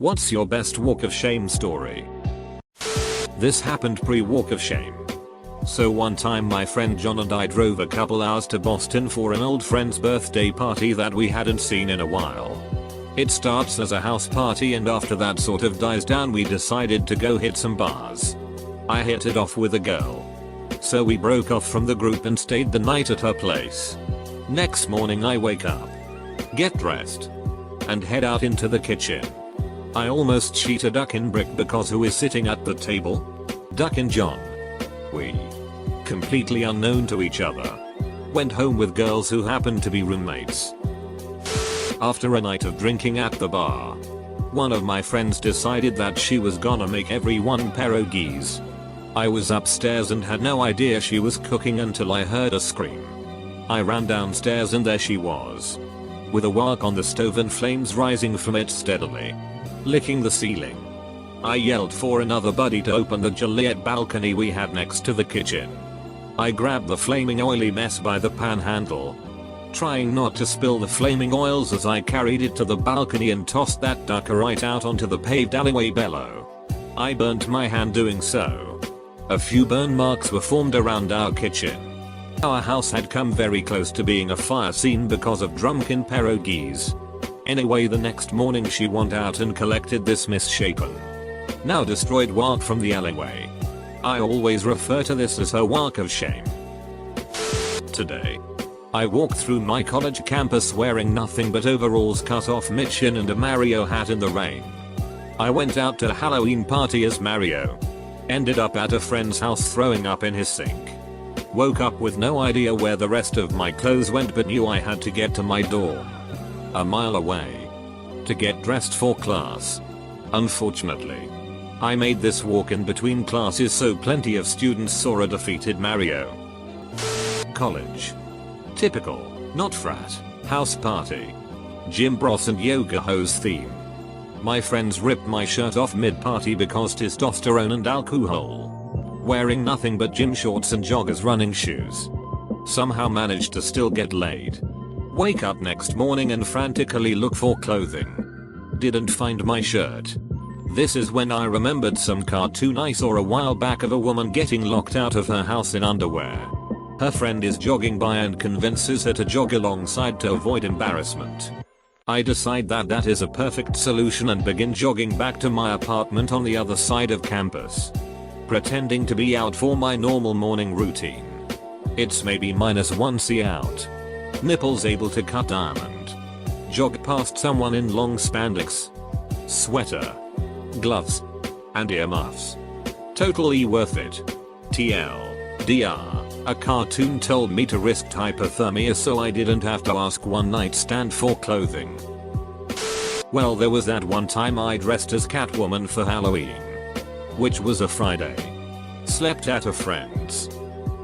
What's your best walk of shame story? This happened pre-walk of shame. So one time my friend John and I drove a couple hours to Boston for an old friend's birthday party that we hadn't seen in a while. It starts as a house party and after that sort of dies down we decided to go hit some bars. I hit it off with a girl. So we broke off from the group and stayed the night at her place. Next morning I wake up, get dressed, and head out into the kitchen. I almost cheat a duck in brick because who is sitting at the table? Duck and John. We, completely unknown to each other, went home with girls who happened to be roommates. After a night of drinking at the bar, one of my friends decided that she was gonna make everyone pierogies. I was upstairs and had no idea she was cooking until I heard a scream. I ran downstairs and there she was, with a wok on the stove and flames rising from it steadily, licking the ceiling. I yelled for another buddy to open the Juliet balcony we had next to the kitchen. I grabbed the flaming oily mess by the pan handle, trying not to spill the flaming oils as I carried it to the balcony and tossed that duck right out onto the paved alleyway below. I burnt my hand doing so. A few burn marks were formed around our kitchen. Our house had come very close to being a fire scene because of drunken pierogies. Anyway, the next morning she went out and collected this misshapen, now destroyed wok from the alleyway. I always refer to this as her walk of shame. Today, I walked through my college campus wearing nothing but overalls, cut off mid-shin and a Mario hat in the rain. I went out to a Halloween party as Mario. Ended up at a friend's house throwing up in his sink. Woke up with no idea where the rest of my clothes went but knew I had to get to my dorm, a mile away, to get dressed for class. Unfortunately, I made this walk in between classes so plenty of students saw a defeated Mario. College. Typical, not frat, house party. Gym bros and yoga hose theme. My friends ripped my shirt off mid-party because testosterone and alcohol. Wearing nothing but gym shorts and joggers running shoes. Somehow managed to still get laid. Wake up next morning and frantically look for clothing. Didn't find my shirt. This is when I remembered some cartoon I saw a while back of a woman getting locked out of her house in underwear. Her friend is jogging by and convinces her to jog alongside to avoid embarrassment. I decide that that is a perfect solution and begin jogging back to my apartment on the other side of campus, pretending to be out for my normal morning routine. It's maybe -1°C out. Nipples able to cut diamond. Jog past someone in long spandex, sweater, gloves, and earmuffs. Totally worth it. TLDR. A cartoon told me to risk hypothermia so I didn't have to ask one night stand for clothing. Well, there was that one time I dressed as Catwoman for Halloween, which was a Friday. Slept at a friend's.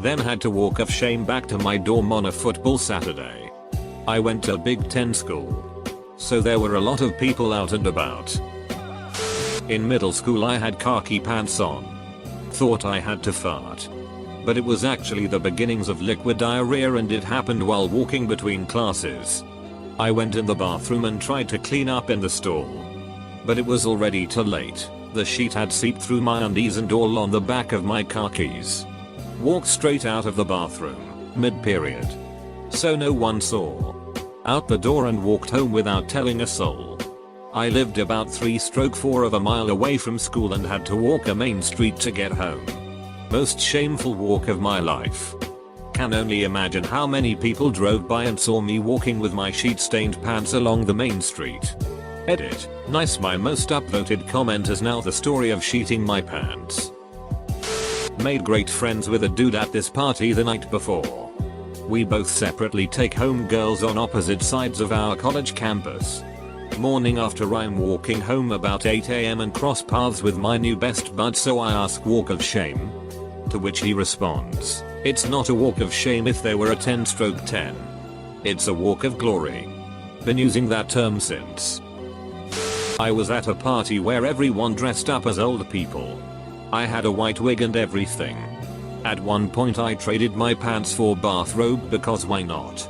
Then had to walk of shame back to my dorm on a football Saturday. I went to a Big Ten school, so there were a lot of people out and about. In middle school I had khaki pants on. Thought I had to fart. But it was actually the beginnings of liquid diarrhea and it happened while walking between classes. I went in the bathroom and tried to clean up in the stall. But it was already too late. The sheet had seeped through my undies and all on the back of my khakis. Walked straight out of the bathroom, mid-period. So no one saw. Out the door and walked home without telling a soul. I lived about 3/4 of a mile away from school and had to walk a main street to get home. Most shameful walk of my life. Can only imagine how many people drove by and saw me walking with my sheet-stained pants along the main street. Edit. Nice. My most upvoted comment is now the story of sheeting my pants. Made great friends with a dude at this party the night before. We both separately take home girls on opposite sides of our college campus. Morning after I'm walking home about 8 AM and cross paths with my new best bud, so I ask walk of shame? To which he responds, it's not a walk of shame if there were a 10/10. It's a walk of glory. Been using that term since. I was at a party where everyone dressed up as old people. I had a white wig and everything. At one point I traded my pants for bathrobe because why not?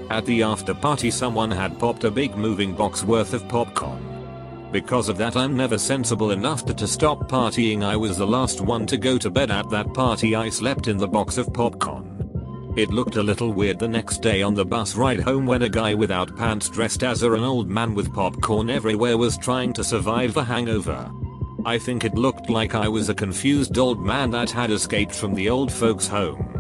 At the after party someone had popped a big moving box worth of popcorn. Because of that I'm never sensible enough to stop partying. I was the last one to go to bed at that party. I slept in the box of popcorn. It looked a little weird the next day on the bus ride home when a guy without pants dressed as an old man with popcorn everywhere was trying to survive a hangover. I think it looked like I was a confused old man that had escaped from the old folks home.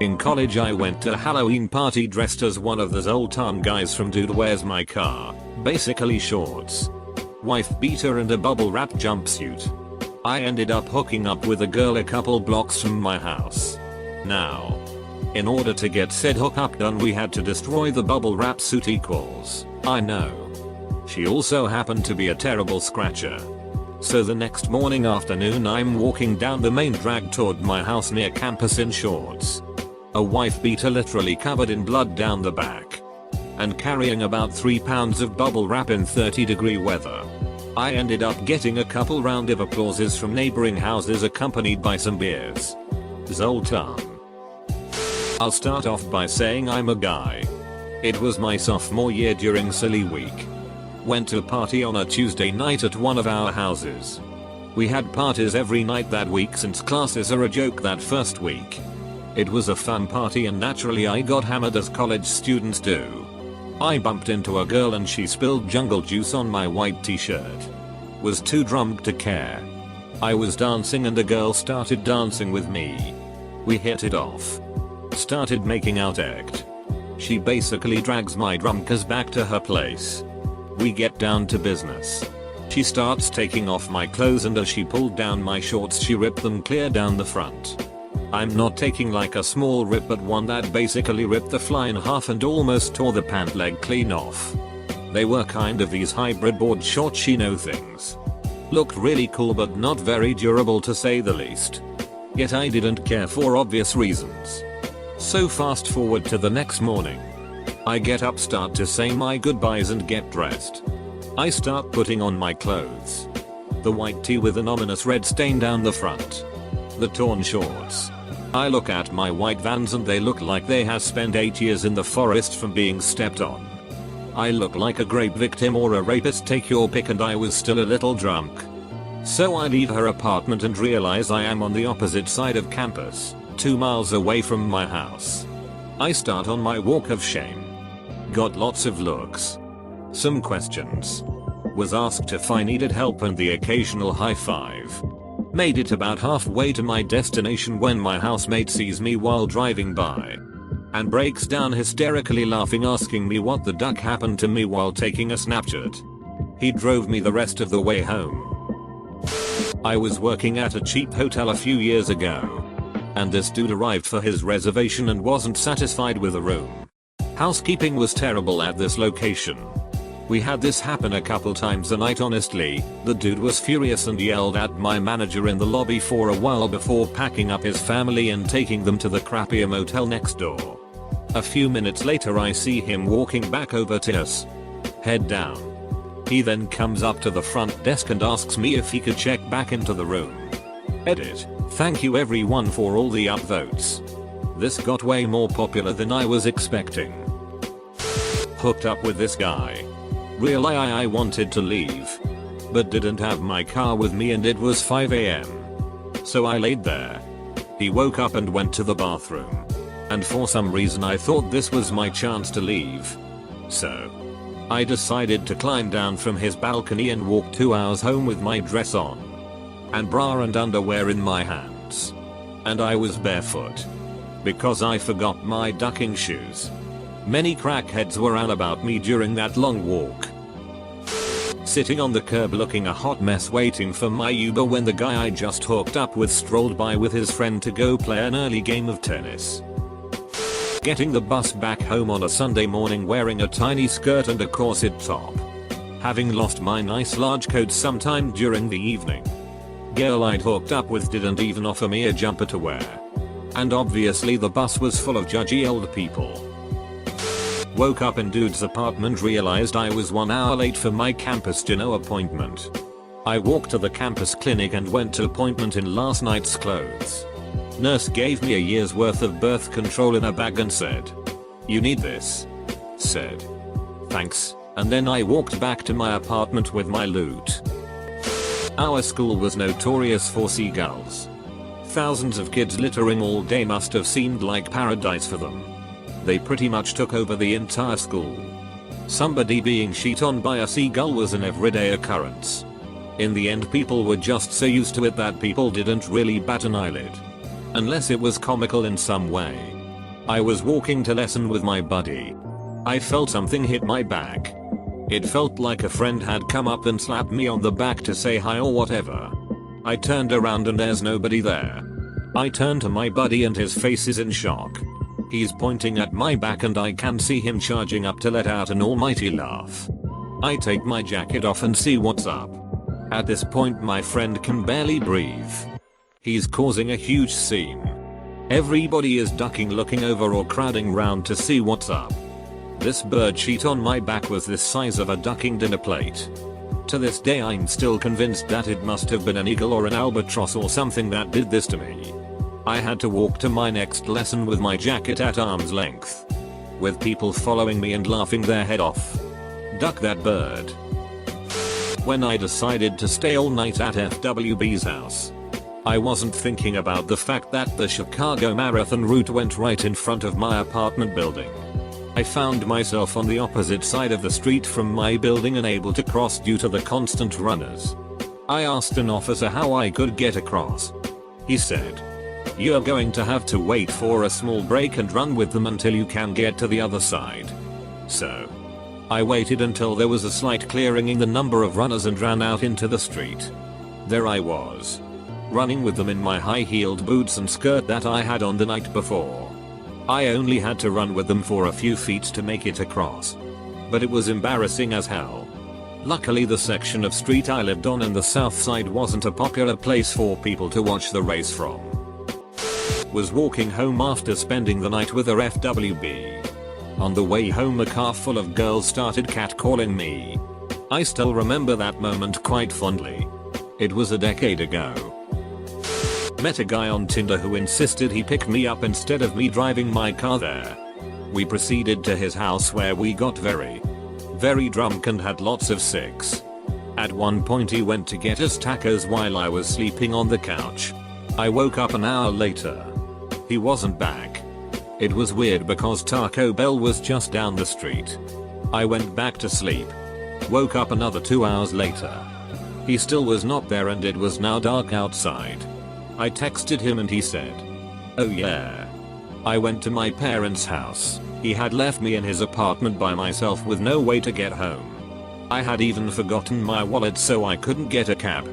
In college I went to a Halloween party dressed as one of those old time guys from Dude Where's My Car, basically shorts, wife beater and a bubble wrap jumpsuit. I ended up hooking up with a girl a couple blocks from my house. Now, in order to get said hookup done we had to destroy the bubble wrap suit equals, I know. She also happened to be a terrible scratcher. So the next morning afternoon I'm walking down the main drag toward my house near campus in shorts, a wife beater literally covered in blood down the back, and carrying about 3 pounds of bubble wrap in 30-degree weather. I ended up getting a couple round of applauses from neighboring houses accompanied by some beers. Zoltan. I'll start off by saying I'm a guy. It was my sophomore year during Silly Week. Went to a party on a Tuesday night at one of our houses. We had parties every night that week since classes are a joke that first week. It was a fun party and naturally I got hammered as college students do. I bumped into a girl and she spilled jungle juice on my white t-shirt. Was too drunk to care. I was dancing and a girl started dancing with me. We hit it off. Started making out act. She basically drags my drunkas back to her place. We get down to business. She starts taking off my clothes and as she pulled down my shorts she ripped them clear down the front. I'm not taking like a small rip but one that basically ripped the fly in half and almost tore the pant leg clean off. They were kind of these hybrid board short chino things. Looked really cool but not very durable to say the least. Yet I didn't care for obvious reasons. So fast forward to the next morning. I get up, start to say my goodbyes and get dressed. I start putting on my clothes. The white tee with an ominous red stain down the front. The torn shorts. I look at my white Vans and they look like they have spent 8 years in the forest from being stepped on. I look like a rape victim or a rapist, take your pick, and I was still a little drunk. So I leave her apartment and realize I am on the opposite side of campus, 2 miles away from my house. I start on my walk of shame. Got lots of looks. Some questions. Was asked if I needed help and the occasional high five. Made it about halfway to my destination when my housemate sees me while driving by. And breaks down hysterically laughing, asking me what the duck happened to me while taking a Snapchat. He drove me the rest of the way home. I was working at a cheap hotel a few years ago. And this dude arrived for his reservation and wasn't satisfied with the room. Housekeeping was terrible at this location. We had this happen a couple times a night. Honestly, the dude was furious and yelled at my manager in the lobby for a while before packing up his family and taking them to the crappier motel next door. A few minutes later I see him walking back over to us. Head down. He then comes up to the front desk and asks me if he could check back into the room. Edit. Thank you everyone for all the upvotes. This got way more popular than I was expecting. Hooked up with this guy. Really I wanted to leave, but didn't have my car with me and it was 5 AM. So I laid there. He woke up and went to the bathroom. And for some reason I thought this was my chance to leave. So I decided to climb down from his balcony and walk 2 hours home with my dress on. And bra and underwear in my hands. And I was barefoot. Because I forgot my ducking shoes. Many crackheads were all about me during that long walk. Sitting on the curb looking a hot mess waiting for my Uber when the guy I just hooked up with strolled by with his friend to go play an early game of tennis. Getting the bus back home on a Sunday morning wearing a tiny skirt and a corset top. Having lost my nice large coat sometime during the evening. Girl I'd hooked up with didn't even offer me a jumper to wear. And obviously the bus was full of judgy old people. Woke up in dude's apartment, realized I was 1 hour late for my campus dinner appointment. I walked to the campus clinic and went to appointment in last night's clothes. Nurse gave me a year's worth of birth control in a bag and said, "You need this." Said, "Thanks," And then I walked back to my apartment with my loot. Our school was notorious for seagulls. Thousands of kids littering all day must have seemed like paradise for them. They pretty much took over the entire school. Somebody being shit on by a seagull was an everyday occurrence. In the end, people were just so used to it that people didn't really bat an eyelid. Unless it was comical in some way. I was walking to lesson with my buddy. I felt something hit my back. It felt like a friend had come up and slapped me on the back to say hi or whatever. I turned around and there's nobody there. I turn to my buddy and his face is in shock. He's pointing at my back and I can see him charging up to let out an almighty laugh. I take my jacket off and see what's up. At this point my friend can barely breathe. He's causing a huge scene. Everybody is ducking, looking over or crowding round to see what's up. This bird sheet on my back was the size of a ducking dinner plate. To this day I'm still convinced that it must have been an eagle or an albatross or something that did this to me. I had to walk to my next lesson with my jacket at arm's length. With people following me and laughing their head off. Duck that bird. When I decided to stay all night at FWB's house, I wasn't thinking about the fact that the Chicago Marathon route went right in front of my apartment building. I found myself on the opposite side of the street from my building, unable to cross due to the constant runners. I asked an officer how I could get across. He said, "You're going to have to wait for a small break and run with them until you can get to the other side." So, I waited until there was a slight clearing in the number of runners and ran out into the street. There I was, running with them in my high-heeled boots and skirt that I had on the night before. I only had to run with them for a few feet to make it across. But it was embarrassing as hell. Luckily the section of street I lived on in the south side wasn't a popular place for people to watch the race from. Was walking home after spending the night with a FWB. On the way home a car full of girls started catcalling me. I still remember that moment quite fondly. It was a decade ago. Met a guy on Tinder who insisted he pick me up instead of me driving my car there. We proceeded to his house where we got very drunk and had lots of sex. At one point he went to get us tacos while I was sleeping on the couch. I woke up an hour later. He wasn't back. It was weird because Taco Bell was just down the street. I went back to sleep. Woke up another 2 hours later. He still was not there and it was now dark outside. I texted him and he said, "Oh yeah. I went to my parents' house." He had left me in his apartment by myself with no way to get home. I had even forgotten my wallet so I couldn't get a cab.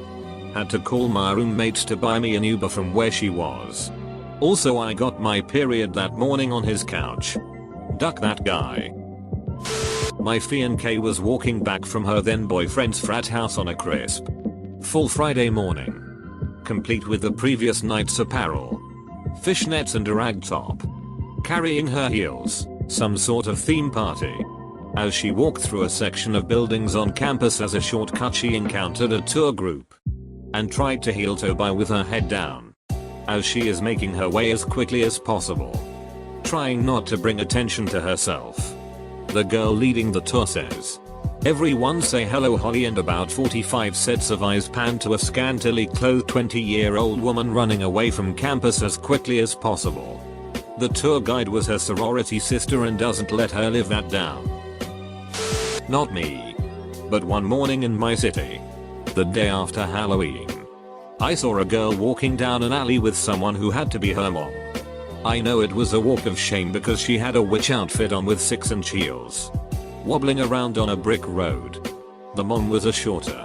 Had to call my roommate to buy me an Uber from where she was. Also I got my period that morning on his couch. Duck that guy. My fiancée was walking back from her then boyfriend's frat house on a crisp, full Friday morning. Complete with the previous night's apparel. Fishnets and a rag top. Carrying her heels, some sort of theme party. As she walked through a section of buildings on campus as a shortcut she encountered a tour group. And tried to heel toe by with her head down. As she is making her way as quickly as possible. Trying not to bring attention to herself. The girl leading the tour says, "Everyone say hello Holly," and about 45 sets of eyes pan to a scantily clothed 20-year-old woman running away from campus as quickly as possible. The tour guide was her sorority sister and doesn't let her live that down. Not me. But one morning in my city, the day after Halloween, I saw a girl walking down an alley with someone who had to be her mom. I know it was a walk of shame because she had a witch outfit on with 6-inch heels. Wobbling around on a brick road. The mom was a shorter,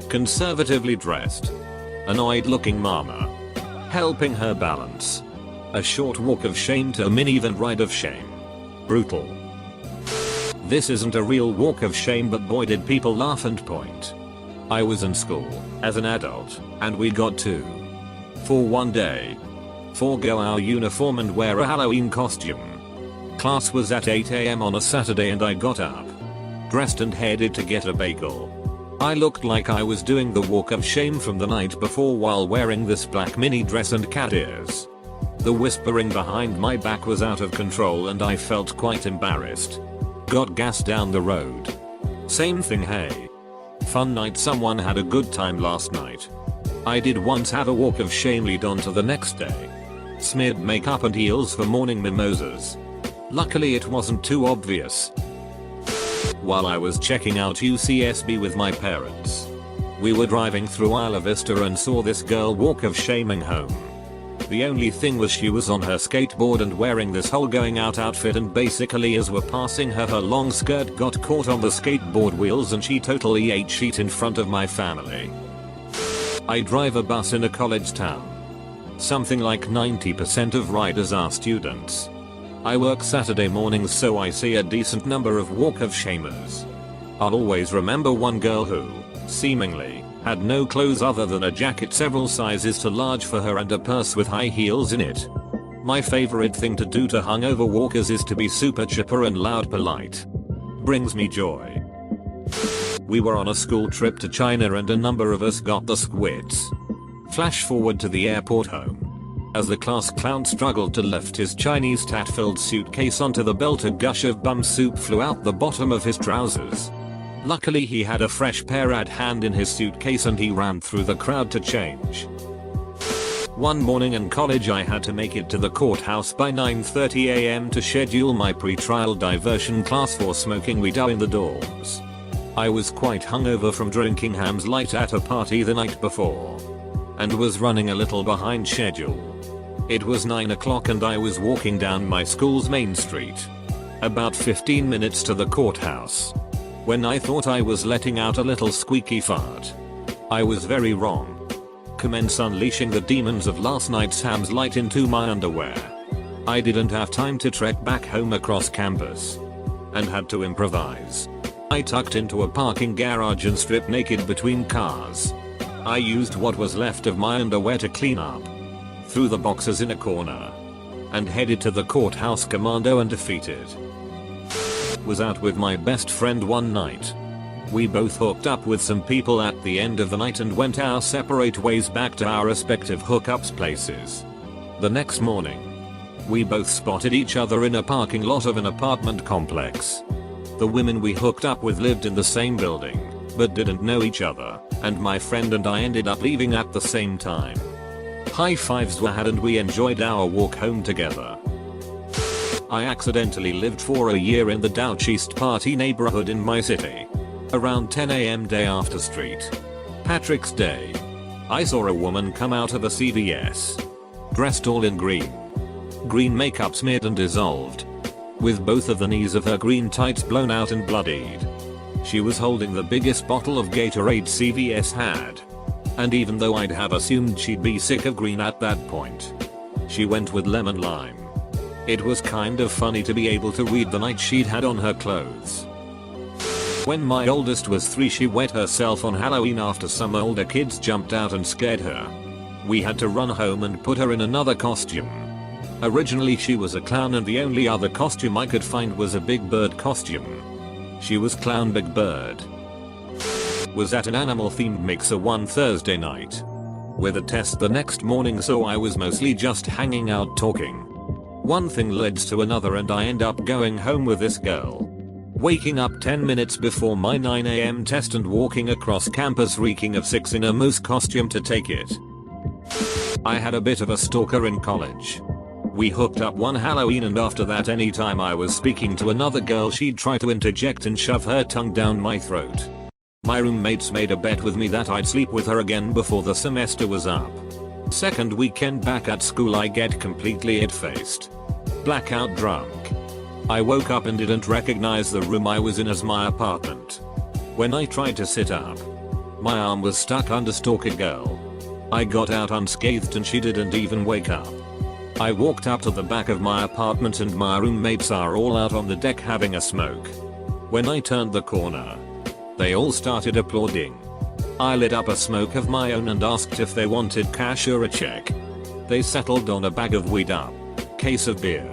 conservatively dressed, annoyed looking mama. Helping her balance. A short walk of shame to a minivan ride of shame. Brutal. This isn't a real walk of shame, but boy did people laugh and point. I was in school, as an adult, and we got to, for one day, forgo our uniform and wear a Halloween costume. Class was at 8 AM on a Saturday and I got up, dressed and headed to get a bagel. I looked like I was doing the walk of shame from the night before while wearing this black mini dress and cat ears. The whispering behind my back was out of control and I felt quite embarrassed. Got gas down the road. Same thing, hey. Fun night, someone had a good time last night. I did once have a walk of shame lead on to the next day. Smeared makeup and heels for morning mimosas. Luckily it wasn't too obvious. While I was checking out UCSB with my parents, we were driving through Isla Vista and saw this girl walk of shaming home. The only thing was she was on her skateboard and wearing this whole going out outfit, and basically as we're passing her long skirt got caught on the skateboard wheels and she totally ate shit in front of my family. I drive a bus in a college town. Something like 90% of riders are students. I work Saturday mornings, so I see a decent number of walk of shamers. I'll always remember one girl who, seemingly, had no clothes other than a jacket several sizes too large for her and a purse with high heels in it. My favorite thing to do to hungover walkers is to be super chipper and loud polite. Brings me joy. We were on a school trip to China and a number of us got the squits. Flash forward to the airport home. As the class clown struggled to lift his Chinese tat-filled suitcase onto the belt, a gush of bum soup flew out the bottom of his trousers. Luckily he had a fresh pair at hand in his suitcase and he ran through the crowd to change. One morning in college I had to make it to the courthouse by 9:30 AM to schedule my pre-trial diversion class for smoking weed in the dorms. I was quite hungover from drinking Hams Light at a party the night before, and was running a little behind schedule. It was 9 o'clock and I was walking down my school's main street. About 15 minutes to the courthouse, when I thought I was letting out a little squeaky fart. I was very wrong. Commence unleashing the demons of last night's Hams Light into my underwear. I didn't have time to trek back home across campus, and had to improvise. I tucked into a parking garage and stripped naked between cars. I used what was left of my underwear to clean up, threw the boxes in a corner, and headed to the courthouse commando and defeated. Was out with my best friend one night. We both hooked up with some people at the end of the night and went our separate ways back to our respective hookups places. The next morning, we both spotted each other in a parking lot of an apartment complex. The women we hooked up with lived in the same building, but didn't know each other, and my friend and I ended up leaving at the same time. High fives were had and we enjoyed our walk home together. I accidentally lived for a year in the Douch East Party neighborhood in my city. Around 10 AM day after St. Patrick's Day, I saw a woman come out of a CVS, dressed all in green. Green makeup smeared and dissolved, with both of the knees of her green tights blown out and bloodied. She was holding the biggest bottle of Gatorade CVS had. And even though I'd have assumed she'd be sick of green at that point, she went with lemon lime. It was kind of funny to be able to read the nightsheet had on her clothes. When my oldest was 3, she wet herself on Halloween after some older kids jumped out and scared her. We had to run home and put her in another costume. Originally she was a clown and the only other costume I could find was a Big Bird costume. She was Clown Big Bird. Was at an animal themed mixer one Thursday night, with a test the next morning, so I was mostly just hanging out talking. One thing led to another and I end up going home with this girl. Waking up 10 minutes before my 9 AM test and walking across campus reeking of Six in a moose costume to take it. I had a bit of a stalker in college. We hooked up one Halloween and after that anytime I was speaking to another girl she'd try to interject and shove her tongue down my throat. My roommates made a bet with me that I'd sleep with her again before the semester was up. Second weekend back at school I get completely it-faced, blackout drunk. I woke up and didn't recognize the room I was in as my apartment. When I tried to sit up, my arm was stuck under stalker girl. I got out unscathed and she didn't even wake up. I walked up to the back of my apartment and my roommates are all out on the deck having a smoke. When I turned the corner, they all started applauding. I lit up a smoke of my own and asked if they wanted cash or a check. They settled on a bag of weed up, case of beer,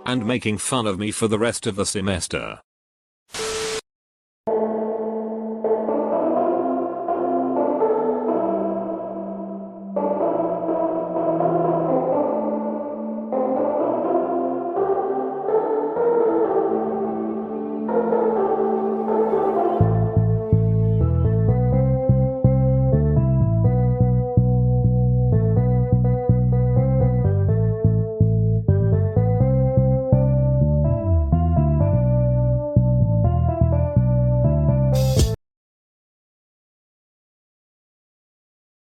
and making fun of me for the rest of the semester.